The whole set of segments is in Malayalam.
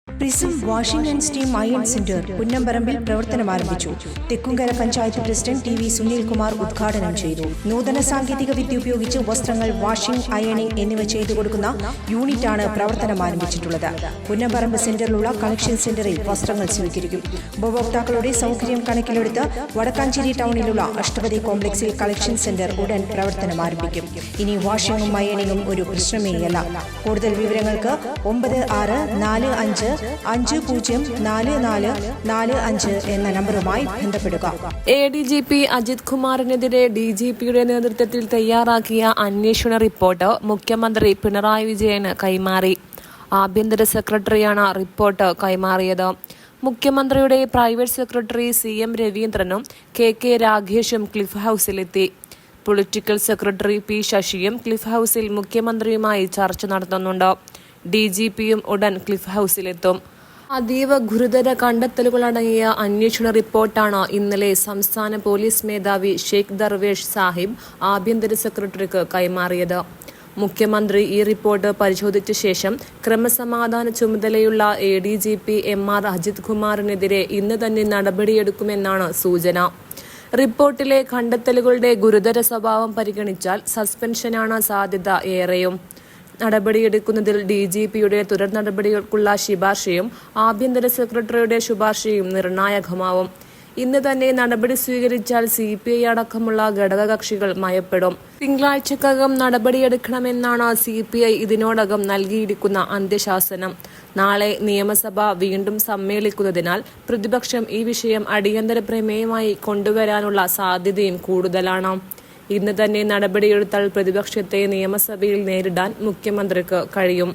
Prism washing and steam iron centre പുന്നമ്പറമ്പിൽ പ്രവർത്തനം ആരംഭിച്ചു. Thekkumkara panchayat president T V Sunilkumar ഉദ്ഘാടനം ചെയ്തു. നൂതന സാങ്കേതിക വിദ്യ ഉപയോഗിച്ച് വസ്ത്രങ്ങൾ വാഷിംഗ്, അയണിംഗ് എന്നിവ ചെയ്തു കൊടുക്കുന്ന യൂണിറ്റാണ് പ്രവർത്തനം ആരംഭിച്ചിട്ടുള്ളത്. പുന്നമ്പറമ്പ് സെന്ററിലുള്ള കളക്ഷൻ സെന്ററിൽ വസ്ത്രങ്ങൾ സ്വീകരിക്കും. ഉപഭോക്താക്കളുടെ സൗകര്യം കണക്കിലെടുത്ത് വടക്കാഞ്ചേരി ടൗണിലുള്ള അഷ്ടപതി കോംപ്ലക്സിൽ കളക്ഷൻ സെന്റർ ഉടൻ പ്രവർത്തനം ആരംഭിക്കും. ഇനി വാഷിംഗും അയണിംഗും ഒരു പ്രശ്നമേയല്ല. കൂടുതൽ വിവരങ്ങൾക്ക് 9645404445 എന്ന നമ്പറുമായി ബന്ധപ്പെടുക. ADGP അജിത് കുമാറിനെതിരെ DGPയുടെ നേതൃത്വത്തിൽ തയ്യാറാക്കിയ അന്വേഷണ റിപ്പോർട്ട് മുഖ്യമന്ത്രി പിണറായി വിജയന് കൈമാറി. ആഭ്യന്തര സെക്രട്ടറിയാണ് റിപ്പോർട്ട് കൈമാറിയത്. മുഖ്യമന്ത്രിയുടെ പ്രൈവറ്റ് സെക്രട്ടറി CM രവീന്ദ്രനും KK രാഗേഷും ക്ലിഫ് ഹൌസിലെത്തി. പൊളിറ്റിക്കൽ സെക്രട്ടറി P ശശിയും ക്ലിഫ് ഹൌസിൽ മുഖ്യമന്ത്രിയുമായി ചർച്ച നടത്തുന്നുണ്ട്. DGPയും ഉടൻ ക്ലിഫ് ഹൌസിലെത്തും. അതീവ ഗുരുതര കണ്ടെത്തലുകളടങ്ങിയ അന്വേഷണ റിപ്പോർട്ടാണ് ഇന്നലെ സംസ്ഥാന പോലീസ് മേധാവി ഷെയ്ഖ് ദർവേഷ് സാഹിബ് ആഭ്യന്തര സെക്രട്ടറിക്ക് കൈമാറിയത്. മുഖ്യമന്ത്രി ഈ റിപ്പോർട്ട് പരിശോധിച്ച ശേഷം ക്രമസമാധാന ചുമതലയുള്ള ADGP MR അജിത് കുമാറിനെതിരെ ഇന്ന് തന്നെ നടപടിയെടുക്കുമെന്നാണ് സൂചന. റിപ്പോർട്ടിലെ കണ്ടെത്തലുകളുടെ ഗുരുതര സ്വഭാവം പരിഗണിച്ചാൽ സസ്പെൻഷനാണ് സാധ്യത ഏറെയും. നടപടിയെടുക്കുന്നതിൽ DGPയുടെ തുടർ നടപടികൾക്കുള്ള ശുപാർശയും ആഭ്യന്തര സെക്രട്ടറിയുടെ ശുപാർശയും നിർണായകമാവും. ഇന്ന് തന്നെ നടപടി സ്വീകരിച്ചാൽ CPI അടക്കമുള്ള ഘടകകക്ഷികൾ മയപ്പെടും. തിങ്കളാഴ്ചക്കകം നടപടിയെടുക്കണമെന്നാണ് CPI ഇതിനോടകം നൽകിയിരിക്കുന്ന അന്ത്യശാസനം. നാളെ നിയമസഭ വീണ്ടും സമ്മേളിക്കുന്നതിനാൽ പ്രതിപക്ഷം ഈ വിഷയം അടിയന്തര പ്രമേയമായി കൊണ്ടുവരാനുള്ള സാധ്യതയും കൂടുതലാണ്. ഇന്ന് തന്നെ നടപടിയെടുത്താൽ പ്രതിപക്ഷത്തെ നിയമസഭയിൽ നേരിടാൻ മുഖ്യമന്ത്രിക്ക് കഴിയും.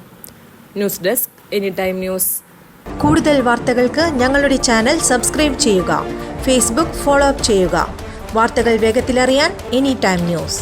News desk anytime news. കൂടുതൽ വാർത്തകൾക്ക് ഞങ്ങളുടെ ചാനൽ സബ്സ്ക്രൈബ് ചെയ്യുക. ഫേസ്ബുക്ക് ഫോളോ അപ്പ് ചെയ്യുക. വാർത്തകൾ വേഗത്തിലറിയാൻ എനിടൈം ന്യൂസ്.